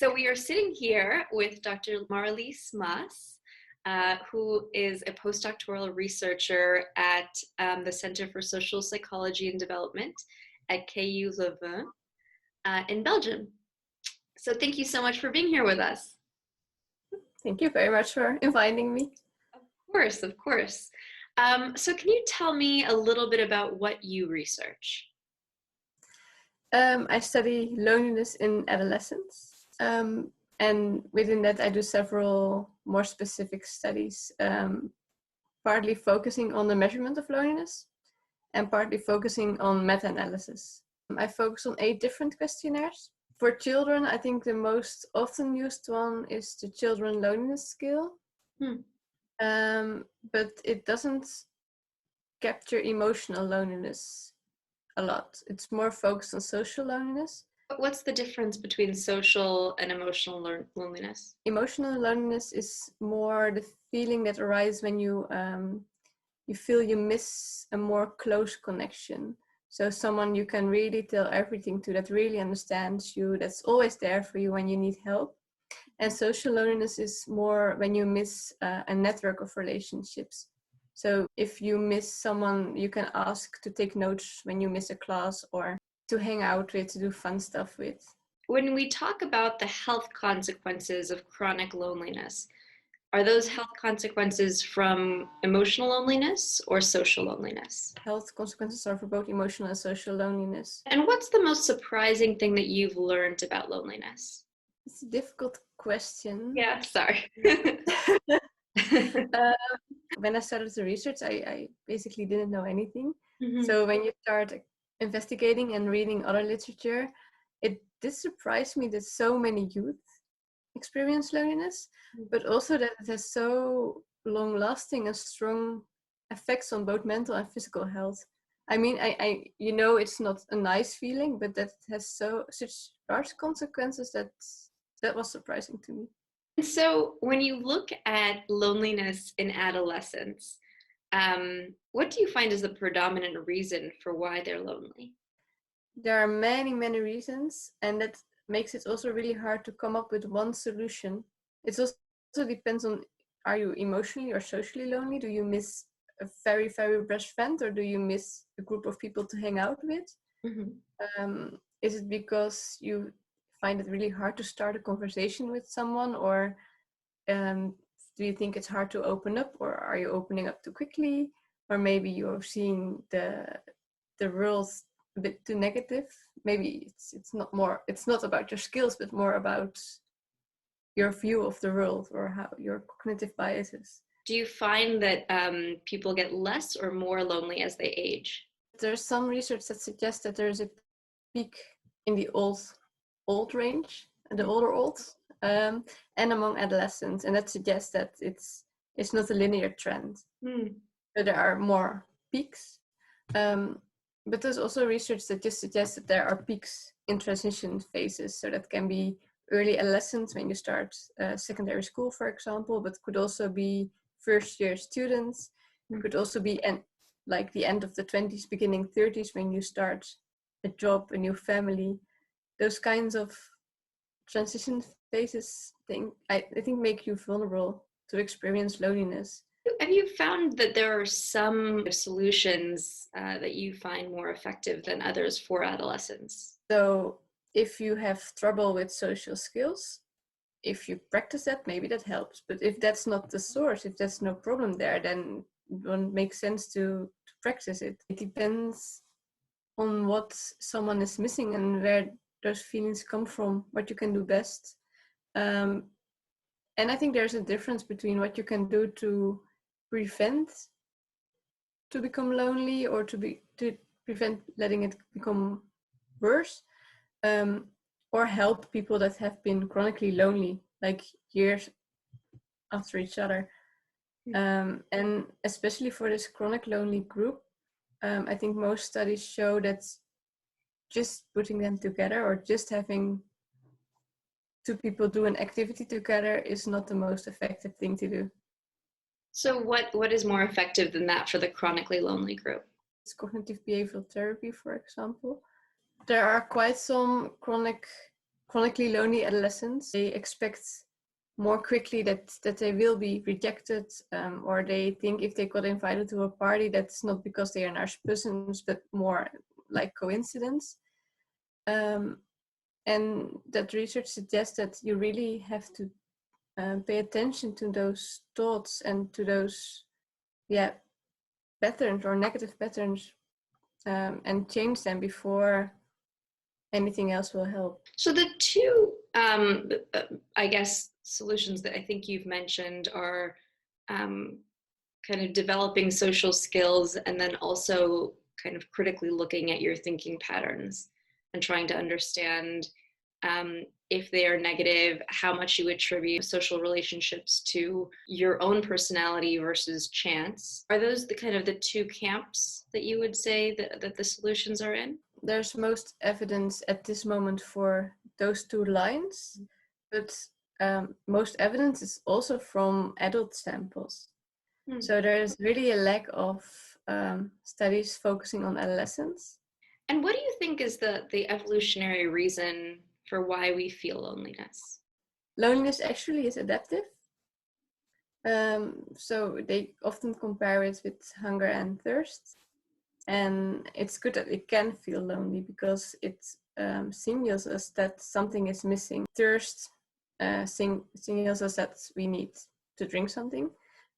So we are sitting here with Dr. Marlies Maes, who is a postdoctoral researcher at the Center for Social Psychology and Development at KU Leuven in Belgium. So thank you so much for being here with us. Thank you very much for inviting me. Of course, of course. So can you tell me a little bit about what you research? I study loneliness in adolescents, and within that I do several more specific studies, partly focusing on the measurement of loneliness and partly focusing on meta-analysis. I focus on 8 different questionnaires. For children, I think the most often used one is the Children Loneliness Scale, but it doesn't capture emotional loneliness a lot. It's more focused on social loneliness. What's the difference between social and emotional loneliness? Emotional loneliness is more the feeling that arises when you feel you miss a more close connection. So someone you can really tell everything to, that really understands you, that's always there for you when you need help. And social loneliness is more when you miss a network of relationships. So if you miss someone you can ask to take notes when you miss a class, or to hang out with, to do fun stuff with. When we talk about the health consequences of chronic loneliness, are those health consequences from emotional loneliness or social loneliness? Health consequences are for both emotional and social loneliness. And what's the most surprising thing that you've learned about loneliness? It's a difficult question. Yeah, sorry. When I started the research, I basically didn't know anything. Mm-hmm. So when you start investigating and reading other literature, it did surprise me that so many youth experience loneliness, but also that it has so long-lasting and strong effects on both mental and physical health. I mean, I it's not a nice feeling, but that it has such large consequences that was surprising to me. And so when you look at loneliness in adolescents, what do you find is the predominant reason for why they're lonely? There are many, many reasons, and that makes it also really hard to come up with one solution. It also depends on, are you emotionally or socially lonely? Do you miss a very, very best friend, or do you miss a group of people to hang out with? Mm-hmm. Is it because you find it really hard to start a conversation with someone, or do you think it's hard to open up, or are you opening up too quickly, or maybe you're seeing the world a bit too negative? Maybe it's not about your skills, but more about your view of the world or how your cognitive biases. Do you find that people get less or more lonely as they age? There's some research that suggests that there's a peak in the old range, the older olds, and among adolescents, and that suggests that it's not a linear trend. So there are more peaks, but there's also research that just suggests that there are peaks in transition phases. So that can be early adolescence when you start secondary school, for example, but could also be first year students. Could also be like the end of the 20s, beginning 30s, when you start a job, a new family. Those kinds of transition phases I think make you vulnerable to experience loneliness. Have you found that there are some solutions that you find more effective than others for adolescents? So if you have trouble with social skills, if you practice that, maybe that helps. But if that's not the source, if there's no problem there, then it won't make sense to practice it. It depends on what someone is missing and where those feelings come from, what you can do best. And I think there's a difference between what you can do to prevent to become lonely, or to prevent letting it become worse, or help people that have been chronically lonely, like years after each other. And especially for this chronic lonely group, I think most studies show that just putting them together, or just having 2 people do an activity together, is not the most effective thing to do. So what is more effective than that for the chronically lonely group? It's cognitive behavioral therapy, for example. There are quite some chronic chronically lonely adolescents, they expect more quickly that they will be rejected, or they think if they got invited to a party, that's not because they are nice persons, but more like coincidence. And that research suggests that you really have to pay attention to those thoughts and to those patterns or negative patterns, and change them before anything else will help. So the two, I guess, solutions that I think you've mentioned are kind of developing social skills, and then also kind of critically looking at your thinking patterns and trying to understand if they are negative, how much you attribute social relationships to your own personality versus chance. Are those the kind of the two camps that you would say that the solutions are in? There's most evidence at this moment for those two lines, but most evidence is also from adult samples. So there is really a lack of studies focusing on adolescents. And what do you think is the evolutionary reason for why we feel loneliness? Loneliness actually is adaptive. So they often compare it with hunger and thirst. And it's good that we can feel lonely because it signals us that something is missing. Thirst signals us that we need to drink something.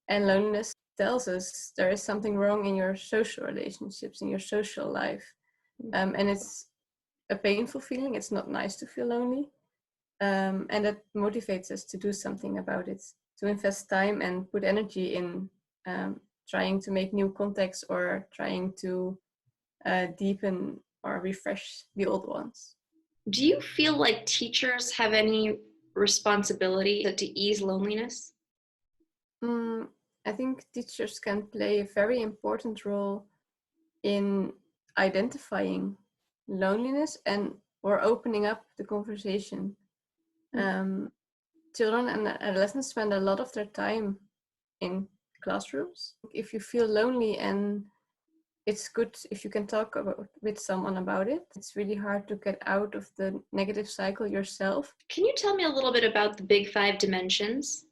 And loneliness tells us there is something wrong in your social relationships, in your social life. And it's a painful feeling. It's not nice to feel lonely. And that motivates us to do something about it, to invest time and put energy in trying to make new contacts or trying to deepen or refresh the old ones. Do you feel like teachers have any responsibility to ease loneliness? I think teachers can play a very important role in identifying loneliness and or opening up the conversation. Children and adolescents spend a lot of their time in classrooms. If you feel lonely, and it's good if you can talk with someone about it. It's really hard to get out of the negative cycle yourself. Can you tell me a little bit about the big 5 dimensions?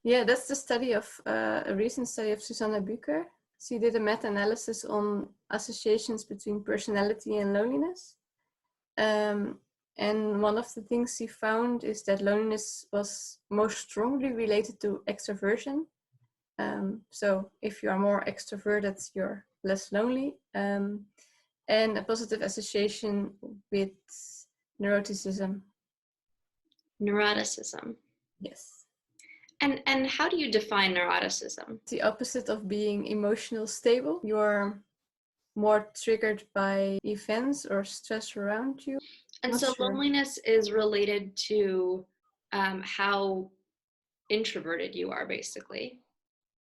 Yeah, that's the study of a recent study of Susanne Bucher. She did a meta-analysis on associations between personality and loneliness. And one of the things she found is that loneliness was most strongly related to extroversion. So if you are more extroverted, you're less lonely. And a positive association with neuroticism. Neuroticism. Yes. And how do you define neuroticism? The opposite of being emotional stable. You're more triggered by events or stress around you. And so loneliness is related to how introverted you are, basically.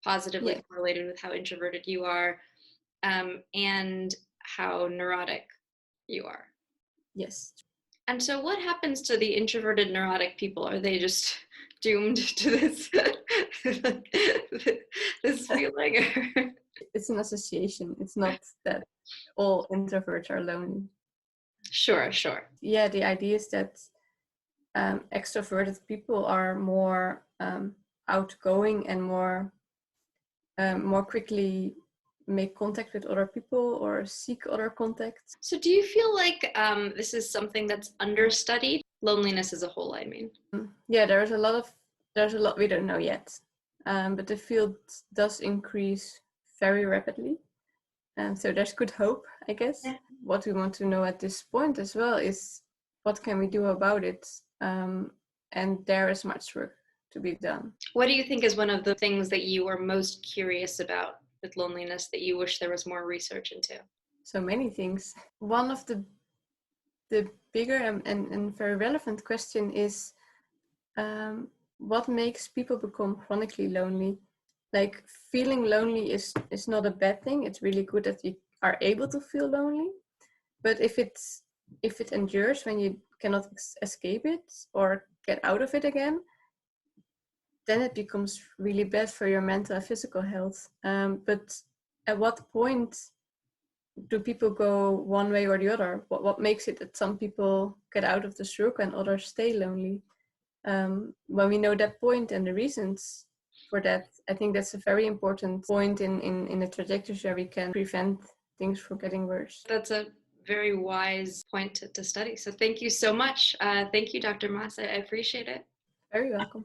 Positively correlated with how introverted you are, and how neurotic you are. Yes. And so what happens to the introverted neurotic people? Are they just doomed to this this feeling? It's an association. It's not that all introverts are lonely. Sure. Yeah, the idea is that extroverted people are more outgoing and more quickly make contact with other people or seek other contacts. So do you feel like this is something that's understudied? Loneliness as a whole, I mean. Yeah, there's a lot we don't know yet, but the field does increase very rapidly, and so there's good hope, I guess. Yeah. What we want to know at this point as well is what can we do about it, and there is much work to be done. What do you think is one of the things that you are most curious about with loneliness that you wish there was more research into? So many things. One of the bigger and very relevant question is what makes people become chronically lonely? Like, feeling lonely is not a bad thing. It's really good that you are able to feel lonely. But if it endures when you cannot escape it or get out of it again, then it becomes really bad for your mental and physical health. But at what point do people go one way or the other? What makes it that some people get out of the circle and others stay lonely? When we know that point and the reasons for that, I think that's a very important point in the trajectory where we can prevent things from getting worse. That's a very wise point to study. So thank you so much. Thank you, Dr. Maes. I appreciate it. Very welcome.